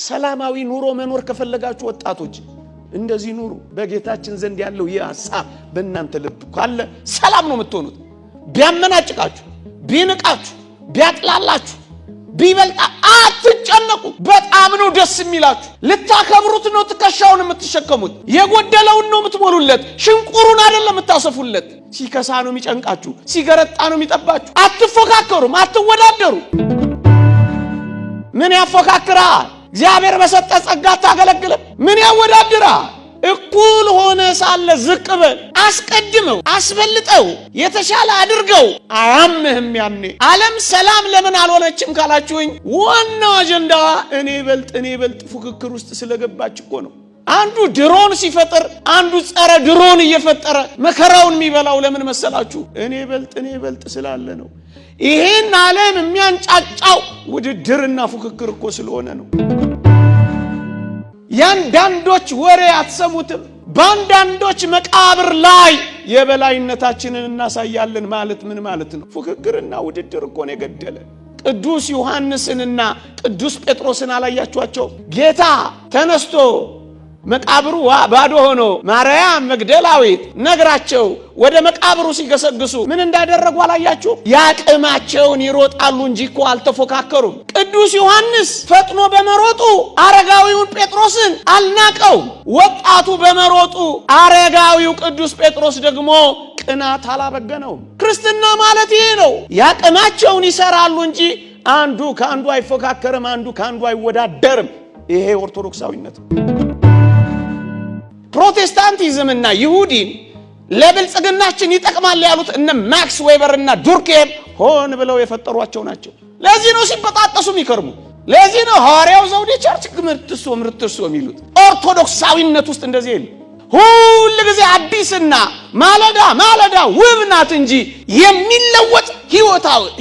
ሰላማዊ ኑሮ መኖር ከፈለጋችሁ ወጣቶች እንደዚህ ኑሩ። በጌታችን ዘንድ ያለው ይህ ሐሳብ በእናንተ ልብ ካለ ሰላም ነው የምትሆኑት። ቢያመናጭቃችሁ፣ ቢንቃችሁ፣ ቢያጥላላችሁ፣ ቢበልጣ አትጨነቁ። በጣም ነው ደስ የሚላችሁ። ልታከብሩት ነው ትከሻውን የምትሸከሙት። የጎደለውን ነው የምትሞሉለት፣ ሽንቁሩን አይደለም የምታሰፉለት። ሲከሳ ነው የሚጨንቃችሁ፣ ሲገረጣ ነው የሚጠባችሁ። አትፎካከሩም፣ አትወዳደሩ። ምን ያፎካክራል? እግዚአብሔር በሰጠ ጸጋ ታገለግለም። ምን ያወዳድራል? እኩል ሆነ ሳለ ዝቅ በል። አስቀድመው፣ አስበልጠው፣ የተሻለ አድርገው። አያምህም። ያኔ ዓለም ሰላም ለምን አልሆነችም ካላችሁኝ ዋናው አጀንዳዋ እኔ በልጥ ፉክክር ውስጥ ስለገባች እኮ ነው። አንዱ ድሮን ሲፈጠር አንዱ ጸረ ድሮን እየፈጠረ መከራውን የሚበላው ለምን መሰላችሁ? እኔ በልጥ ስላለ ነው። ይሄን ዓለም የሚያንጫጫው ውድድርና ፉክክር እኮ ስለሆነ ነው። ያንዳንዶች ወሬ አትሰሙትም? ባንዳንዶች መቃብር ላይ የበላይነታችንን እናሳያለን ማለት ምን ማለት ነው? ፉክክርና ውድድር እኮ ነው የገደለ። ቅዱስ ዮሐንስንና ቅዱስ ጴጥሮስን አላያችኋቸው? ጌታ ተነስቶ መቃብሩ ባዶ ሆኖ ማርያም መግደላዊት ነግራቸው ወደ መቃብሩ ሲገሰግሱ ምን እንዳደረጉ አላያችሁ? ያቅማቸውን ይሮጣሉ እንጂ እኮ አልተፎካከሩም። ቅዱስ ዮሐንስ ፈጥኖ በመሮጡ አረጋዊውን ጴጥሮስን አልናቀው። ወጣቱ በመሮጡ አረጋዊው ቅዱስ ጴጥሮስ ደግሞ ቅናት አላበገነውም። ክርስትና ማለት ይሄ ነው። ያቅማቸውን ይሰራሉ እንጂ አንዱ ከአንዱ አይፎካከርም፣ አንዱ ከአንዱ አይወዳደርም። ይሄ ኦርቶዶክሳዊነት። ፕሮቴስታንቲዝምና ይሁዲን ለብልጽግናችን ይጠቅማል ያሉት እነ ማክስ ዌበርና ዱርኬም ሆን ብለው የፈጠሯቸው ናቸው። ለዚህ ነው ሲበጣጠሱ የሚከርሙ። ለዚህ ነው ሐዋርያው ዘውዴ ቸርች ምርትሶ የሚሉት። ኦርቶዶክሳዊነት ውስጥ እንደዚህ የለም። ሁሉ ጊዜ አዲስና ማለዳ ውብ ናት እንጂ የሚለወጥ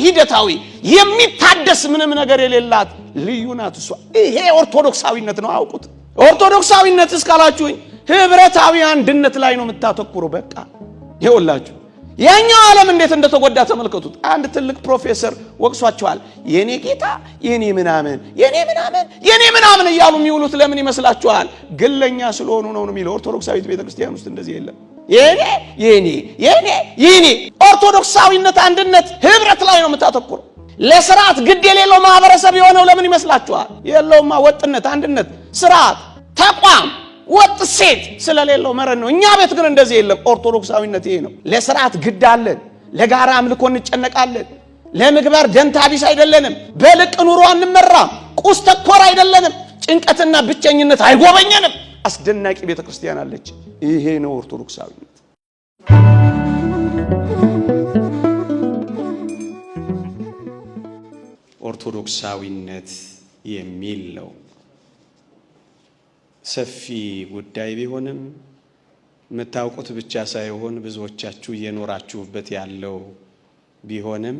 ሂደታዊ የሚታደስ ምንም ነገር የሌላት ልዩ ናት እሷ። ይሄ ኦርቶዶክሳዊነት ነው። አውቁት። ኦርቶዶክሳዊነት እስካላችሁኝ ህብረታዊ አንድነት ላይ ነው የምታተኩሩ። በቃ ይኸውላችሁ ያኛው ዓለም እንዴት እንደተጎዳ ተመልከቱት። አንድ ትልቅ ፕሮፌሰር ወቅሷቸዋል። የኔ ጌታ የኔ ምናምን እያሉ የሚውሉት ለምን ይመስላችኋል? ግለኛ ስለሆኑ ነው የሚለው። ኦርቶዶክሳዊት ቤተክርስቲያን ውስጥ እንደዚህ የለም። የኔ ኦርቶዶክሳዊነት አንድነት ህብረት ላይ ነው የምታተኩሩ። ለስርዓት ግድ የሌለው ማህበረሰብ የሆነው ለምን ይመስላችኋል? የለውማ ወጥነት፣ አንድነት፣ ስርዓት፣ ተቋም ወጥ ሴት ስለሌለው መረን ነው። እኛ ቤት ግን እንደዚህ የለም። ኦርቶዶክሳዊነት ይሄ ነው። ለስርዓት ግድ አለን። ለጋራ አምልኮ እንጨነቃለን። ለምግባር ደንታቢስ አይደለንም። በልቅ ኑሮ አንመራም። ቁስ ተኮር አይደለንም። ጭንቀትና ብቸኝነት አይጎበኘንም። አስደናቂ ቤተክርስቲያን አለች። ይሄ ነው ኦርቶዶክሳዊነት። ኦርቶዶክሳዊነት የሚል ነው ሰፊ ጉዳይ ቢሆንም የምታውቁት ብቻ ሳይሆን ብዙዎቻችሁ እየኖራችሁበት ያለው ቢሆንም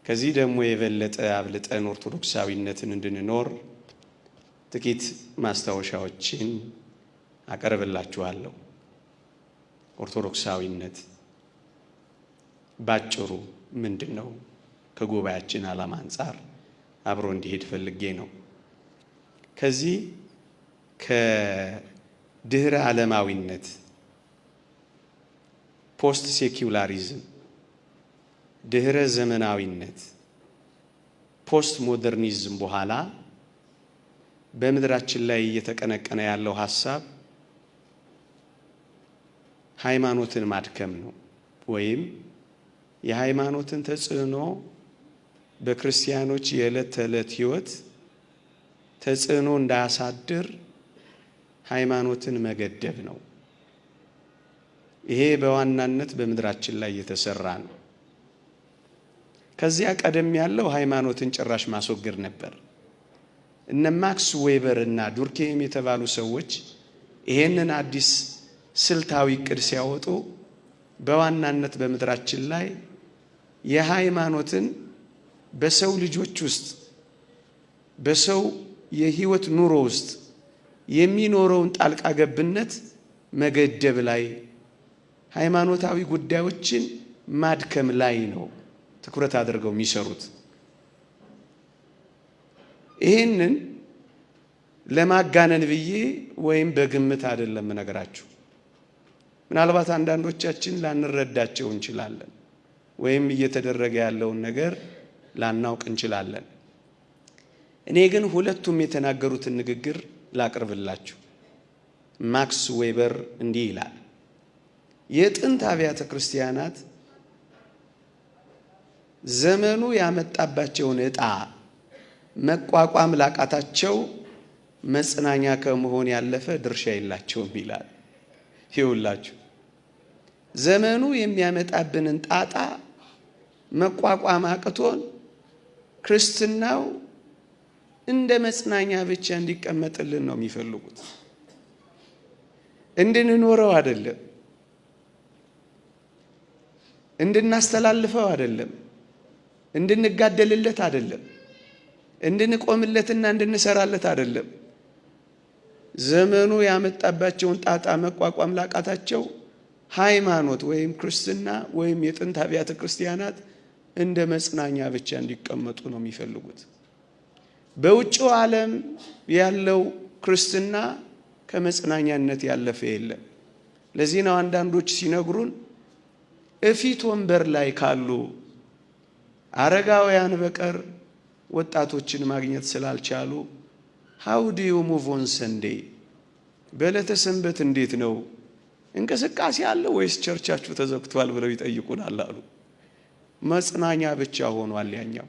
ከዚህ ደግሞ የበለጠ አብልጠን ኦርቶዶክሳዊነትን እንድንኖር ጥቂት ማስታወሻዎችን አቀርብላችኋለሁ። ኦርቶዶክሳዊነት ባጭሩ ምንድነው? ከጉባኤያችን ዓላማ አንፃር አብሮ እንዲሄድ ፈልጌ ነው። ከዚህ ከድህረ ዓለማዊነት ፖስት ሴኩላሪዝም፣ ድህረ ዘመናዊነት፣ ፖስት ሞደርኒዝም በኋላ በምድራችን ላይ እየተቀነቀነ ያለው ሐሳብ ሃይማኖትን ማድከም ነው። ወይም የሃይማኖትን ተጽዕኖ በክርስቲያኖች የዕለት ተዕለት ሕይወት ተጽዕኖ እንዳያሳድር ሃይማኖትን መገደብ ነው። ይሄ በዋናነት በምድራችን ላይ የተሰራ ነው። ከዚያ ቀደም ያለው ሃይማኖትን ጭራሽ ማስወገድ ነበር። እነ ማክስ ዌበር እና ዱርኬም የተባሉ ሰዎች ይሄንን አዲስ ስልታዊ ዕቅድ ሲያወጡ በዋናነት በምድራችን ላይ የሃይማኖትን በሰው ልጆች ውስጥ በሰው የህይወት ኑሮ ውስጥ የሚኖረውን ጣልቃ ገብነት መገደብ ላይ፣ ሃይማኖታዊ ጉዳዮችን ማድከም ላይ ነው ትኩረት አድርገው የሚሰሩት። ይሄንን ለማጋነን ብዬ ወይም በግምት አይደለም ነገራችሁ። ምናልባት አንዳንዶቻችን ላንረዳቸው እንችላለን ወይም እየተደረገ ያለውን ነገር ላናውቅ እንችላለን። እኔ ግን ሁለቱም የተናገሩትን ንግግር ላቅርብላችሁ። ማክስ ዌበር እንዲህ ይላል፣ የጥንት አብያተ ክርስቲያናት ዘመኑ ያመጣባቸውን ዕጣ መቋቋም ላቃታቸው መጽናኛ ከመሆን ያለፈ ድርሻ የላቸውም ይላል። ይውላችሁ ዘመኑ የሚያመጣብንን ጣጣ መቋቋም አቅቶን ክርስትናው እንደ መጽናኛ ብቻ እንዲቀመጥልን ነው የሚፈልጉት። እንድንኖረው አይደለም፣ እንድናስተላልፈው አይደለም፣ እንድንጋደልለት አይደለም፣ እንድንቆምለትና እንድንሰራለት አይደለም። ዘመኑ ያመጣባቸውን ጣጣ መቋቋም ላቃታቸው ሃይማኖት ወይም ክርስትና ወይም የጥንት አብያተ ክርስቲያናት እንደ መጽናኛ ብቻ እንዲቀመጡ ነው የሚፈልጉት። በውጭው ዓለም ያለው ክርስትና ከመጽናኛነት ያለፈ የለም። ለዚህ ነው አንዳንዶች ሲነግሩን እፊት ወንበር ላይ ካሉ አረጋውያን በቀር ወጣቶችን ማግኘት ስላልቻሉ how do you move on Sunday በዕለተ ሰንበት እንዴት ነው እንቅስቃሴ አለ ወይስ ቸርቻችሁ ተዘግቷል ብለው ይጠይቁናል አሉ። መጽናኛ ብቻ ሆኗል ያኛው፣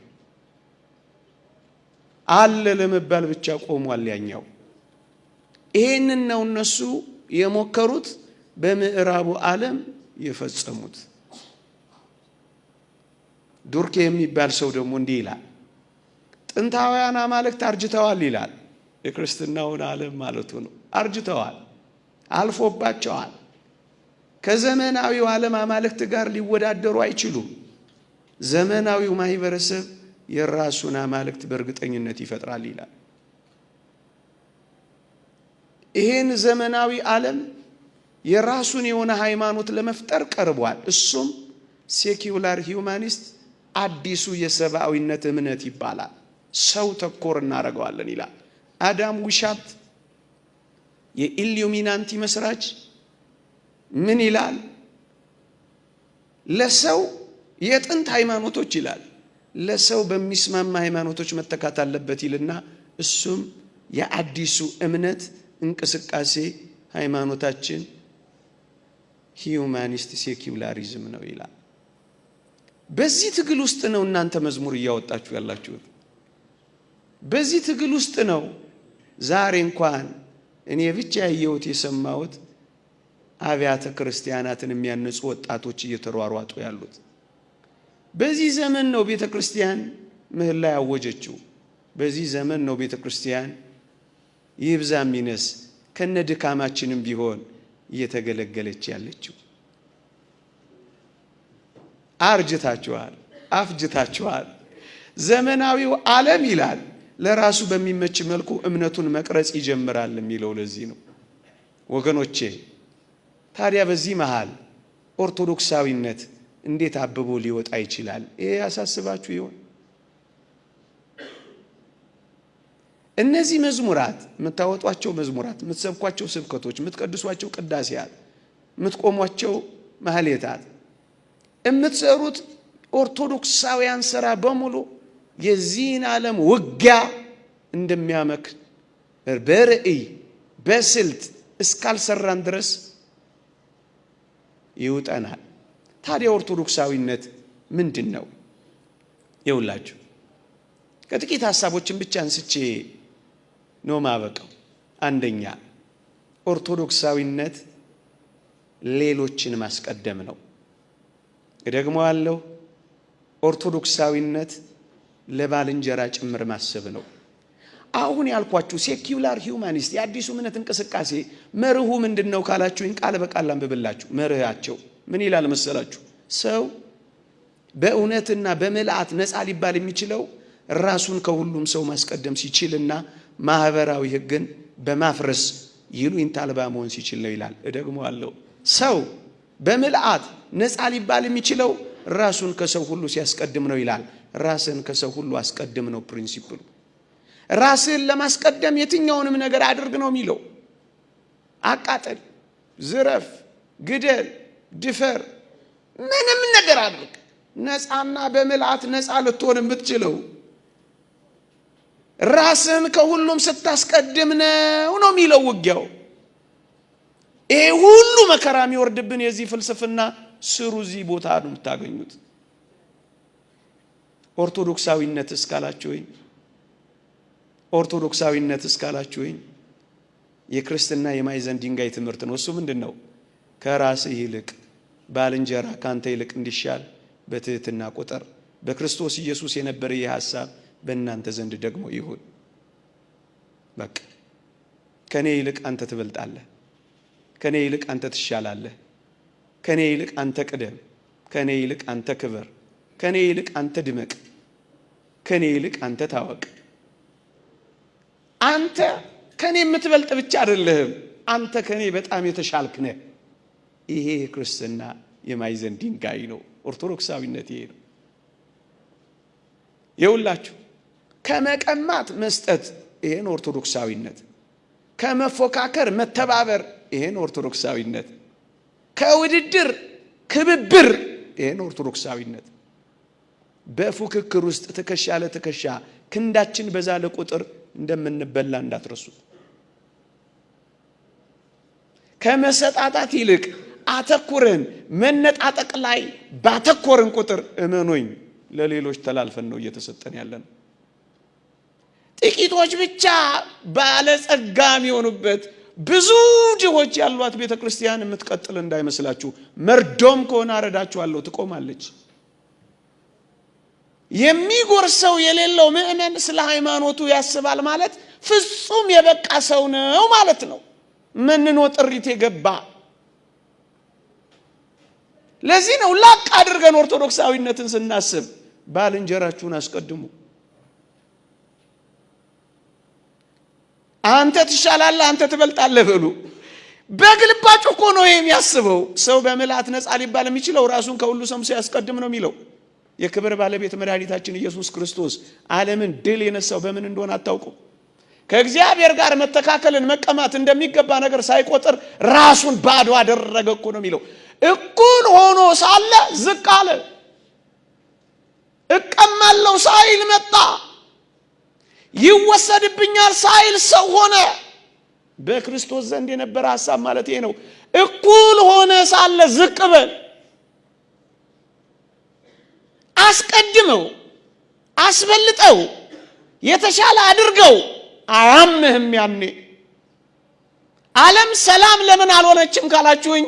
አለ ለመባል ብቻ ቆሟል ያኛው። ይሄንን ነው እነሱ የሞከሩት፣ በምዕራቡ ዓለም የፈጸሙት። ዱርኬ የሚባል ሰው ደግሞ እንዲህ ይላል፣ ጥንታውያን አማልክት አርጅተዋል ይላል። የክርስትናውን ዓለም ማለቱ ነው። አርጅተዋል፣ አልፎባቸዋል። ከዘመናዊው ዓለም አማልክት ጋር ሊወዳደሩ አይችሉም። ዘመናዊው ማህበረሰብ የራሱን አማልክት በእርግጠኝነት ይፈጥራል ይላል። ይሄን ዘመናዊ ዓለም የራሱን የሆነ ሃይማኖት ለመፍጠር ቀርቧል። እሱም ሴኩላር ሂዩማኒስት አዲሱ የሰብአዊነት እምነት ይባላል። ሰው ተኮር እናደርገዋለን ይላል። አዳም ዊሻፕት የኢሉሚናንቲ መስራች ምን ይላል? ለሰው የጥንት ሃይማኖቶች ይላል ለሰው በሚስማማ ሃይማኖቶች መተካት አለበት ይልና እሱም የአዲሱ እምነት እንቅስቃሴ ሃይማኖታችን ሂዩማኒስት ሴኩላሪዝም ነው ይላል። በዚህ ትግል ውስጥ ነው እናንተ መዝሙር እያወጣችሁ ያላችሁት። በዚህ ትግል ውስጥ ነው ዛሬ እንኳን እኔ ብቻ ያየሁት የሰማሁት አብያተ ክርስቲያናትን የሚያነጹ ወጣቶች እየተሯሯጡ ያሉት። በዚህ ዘመን ነው ቤተ ክርስቲያን ምህላ ያወጀችው። በዚህ ዘመን ነው ቤተ ክርስቲያን ይብዛ ሚነስ ከነድካማችንም ቢሆን እየተገለገለች ያለችው። አርጅታችኋል፣ አፍጅታችኋል። ዘመናዊው ዓለም ይላል ለራሱ በሚመች መልኩ እምነቱን መቅረጽ ይጀምራል የሚለው ለዚህ ነው ወገኖቼ። ታዲያ በዚህ መሃል ኦርቶዶክሳዊነት እንዴት አብቦ ሊወጣ ይችላል? ይሄ ያሳስባችሁ ይሆን? እነዚህ መዝሙራት፣ የምታወጧቸው መዝሙራት፣ የምትሰብኳቸው ስብከቶች፣ የምትቀድሷቸው ቅዳሴያት፣ የምትቆሟቸው ማህሌታት፣ የምትሰሩት ኦርቶዶክሳውያን ስራ በሙሉ የዚህን ዓለም ውጊያ እንደሚያመክን በርዕይ በስልት እስካልሰራን ድረስ ይውጠናል። ታዲያ ኦርቶዶክሳዊነት ምንድን ነው? ይውላችሁ ከጥቂት ሐሳቦችን ብቻ አንስቼ ነው ማበቀው። አንደኛ ኦርቶዶክሳዊነት ሌሎችን ማስቀደም ነው። ደግሞ ያለው ኦርቶዶክሳዊነት ለባልንጀራ ጭምር ማሰብ ነው። አሁን ያልኳችሁ ሴኩላር ሂዩማኒስት የአዲሱ እምነት እንቅስቃሴ መርሁ ምንድነው ካላችሁኝ ቃል በቃል አንብብላችሁ። መርሃቸው ምን ይላል መሰላችሁ? ሰው በእውነትና በምልአት ነፃ ሊባል የሚችለው ራሱን ከሁሉም ሰው ማስቀደም ሲችልና ማህበራዊ ሕግን በማፍረስ ይሉኝታ አልባ መሆን ሲችል ነው ይላል። ደግሞ አለው ሰው በምልአት ነፃ ሊባል የሚችለው ራሱን ከሰው ሁሉ ሲያስቀድም ነው ይላል። ራስን ከሰው ሁሉ አስቀድም ነው ፕሪንሲፕሉ። ራስን ለማስቀደም የትኛውንም ነገር አድርግ ነው የሚለው። አቃጠል፣ ዝረፍ፣ ግደል፣ ድፈር፣ ምንም ነገር አድርግ። ነፃና በምልአት ነፃ ልትሆን የምትችለው ራስን ከሁሉም ስታስቀድም ነው የሚለው ውጊያው። ይሄ ሁሉ መከራ የሚወርድብን የዚህ ፍልስፍና ስሩ እዚህ ቦታ ነው የምታገኙት። ኦርቶዶክሳዊነት እስካላችሁኝ የክርስትና የማዕዘን ድንጋይ ትምህርት ነው። እሱ ምንድነው? ከራስህ ይልቅ ባልንጀራ ካንተ ይልቅ እንዲሻል በትህትና ቁጥር። በክርስቶስ ኢየሱስ የነበረ ይህ ሐሳብ በእናንተ ዘንድ ደግሞ ይሁን። በቃ ከኔ ይልቅ አንተ ትበልጣለህ፣ ከኔ ይልቅ አንተ ትሻላለህ፣ ከኔ ይልቅ አንተ ቅደም፣ ከኔ ይልቅ አንተ ክበር፣ ከኔ ይልቅ አንተ ድመቅ፣ ከኔ ይልቅ አንተ ታወቅ። አንተ ከኔ የምትበልጥ ብቻ አይደለህም፣ አንተ ከኔ በጣም የተሻልክ ነህ። ይሄ ክርስትና የማዕዘን ድንጋይ ነው። ኦርቶዶክሳዊነት ይሄ ነው። የሁላችሁ ከመቀማት መስጠት ይሄን ኦርቶዶክሳዊነት፣ ከመፎካከር መተባበር ይሄን ኦርቶዶክሳዊነት፣ ከውድድር ክብብር ይሄን ኦርቶዶክሳዊነት። በፉክክር ውስጥ ትከሻ ለትከሻ ክንዳችን በዛለ ቁጥር እንደምንበላ እንዳትረሱ። ከመሰጣጣት ይልቅ አተኩረን መነጣጠቅ ላይ ባተኮርን ቁጥር እመኑኝ ለሌሎች ተላልፈን ነው እየተሰጠን ያለን። ጥቂቶች ብቻ ባለጸጋ የሚሆኑበት ብዙ ድሆች ያሏት ቤተክርስቲያን የምትቀጥል እንዳይመስላችሁ። መርዶም ከሆነ አረዳችኋለሁ፣ ትቆማለች። የሚጎርሰው የሌለው ምእመን ስለ ሃይማኖቱ ያስባል ማለት ፍጹም የበቃ ሰው ነው ማለት ነው። መንኖ ጥሪት የገባ። ለዚህ ነው ላቅ አድርገን ኦርቶዶክሳዊነትን ስናስብ ባልንጀራችሁን አስቀድሙ። አንተ ትሻላለህ፣ አንተ ትበልጣለህ በሉ። በግልባጭ እኮ ነው የሚያስበው። ሰው በምልአት ነፃ ሊባል የሚችለው ራሱን ከሁሉ ሰምቶ ያስቀድም ነው የሚለው። የክብር ባለቤት መድኃኒታችን ኢየሱስ ክርስቶስ ዓለምን ድል የነሳው በምን እንደሆነ አታውቁም? ከእግዚአብሔር ጋር መተካከልን መቀማት እንደሚገባ ነገር ሳይቆጥር ራሱን ባዶ አደረገ እኮ ነው የሚለው። እኩል ሆኖ ሳለ ዝቅ አለ። እቀማለሁ ሳይል መጣ። ይወሰድብኛል ሳይል ሰው ሆነ። በክርስቶስ ዘንድ የነበረ ሐሳብ ማለት ይሄ ነው። እኩል ሆነ ሳለ ዝቅ በል። አስቀድመው፣ አስበልጠው፣ የተሻለ አድርገው። አያምህም ያኔ። ዓለም ሰላም ለምን አልሆነችም ካላችሁኝ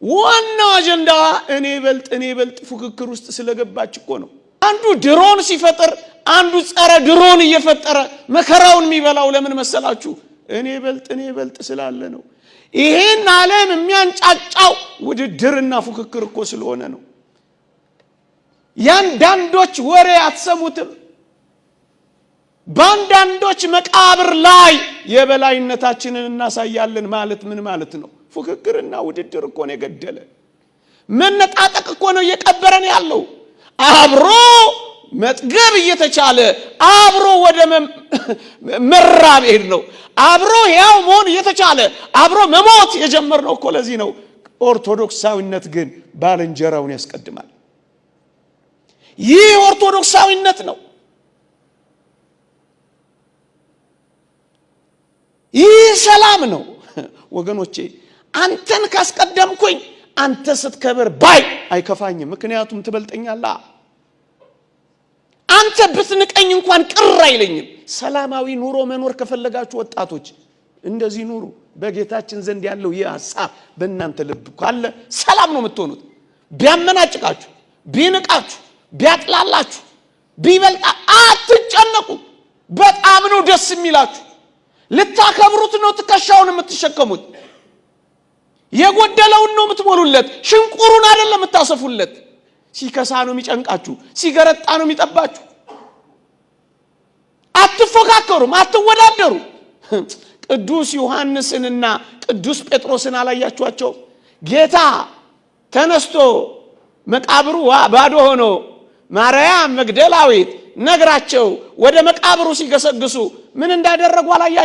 ዋናው አጀንዳዋ እኔ በልጥ ፉክክር ውስጥ ስለገባች እኮ ነው። አንዱ ድሮን ሲፈጥር አንዱ ጸረ ድሮን እየፈጠረ መከራውን የሚበላው ለምን መሰላችሁ? እኔ በልጥ ስላለ ነው። ይሄን ዓለም የሚያንጫጫው ውድድርና ፉክክር እኮ ስለሆነ ነው። ያንዳንዶች ወሬ አትሰሙትም? ባንዳንዶች መቃብር ላይ የበላይነታችንን እናሳያለን ማለት ምን ማለት ነው? ፉክክርና ውድድር እኮ ነው የገደለ። መነጣጠቅ እኮ ነው እየቀበረን ያለው። አብሮ መጥገብ እየተቻለ አብሮ ወደ መራብ ሄድ ነው። አብሮ ያው መሆን እየተቻለ አብሮ መሞት የጀመርነው እኮ ለዚህ ነው። ኦርቶዶክሳዊነት ግን ባልንጀራውን ያስቀድማል። ይህ ኦርቶዶክሳዊነት ነው። ይህ ሰላም ነው ወገኖቼ። አንተን ካስቀደምኩኝ አንተ ስትከበር ባይ አይከፋኝም፣ ምክንያቱም ትበልጠኛለህ። አንተ ብትንቀኝ እንኳን ቅር አይለኝም። ሰላማዊ ኑሮ መኖር ከፈለጋችሁ ወጣቶች እንደዚህ ኑሩ። በጌታችን ዘንድ ያለው ይህ ሐሳብ በእናንተ ልብ ካለ ሰላም ነው የምትሆኑት። ቢያመናጭቃችሁ፣ ቢንቃችሁ፣ ቢያጥላላችሁ፣ ቢበልጣ አትጨነቁ። በጣም ነው ደስ የሚላችሁ። ልታከብሩት ነው ትከሻውን የምትሸከሙት። የጎደለውን ነው የምትሞሉለት፣ ሽንቁሩን አይደለም የምታሰፉለት። ሲከሳ ነው የሚጨንቃችሁ፣ ሲገረጣ ነው የሚጠባችሁ። አትፎካከሩም፣ አትወዳደሩ። ቅዱስ ዮሐንስንና ቅዱስ ጴጥሮስን አላያችኋቸው? ጌታ ተነስቶ መቃብሩ ባዶ ሆኖ ማርያም መግደላዊት፣ ነግራቸው ወደ መቃብሩ ሲገሰግሱ ምን እንዳደረጉ አላያችሁ?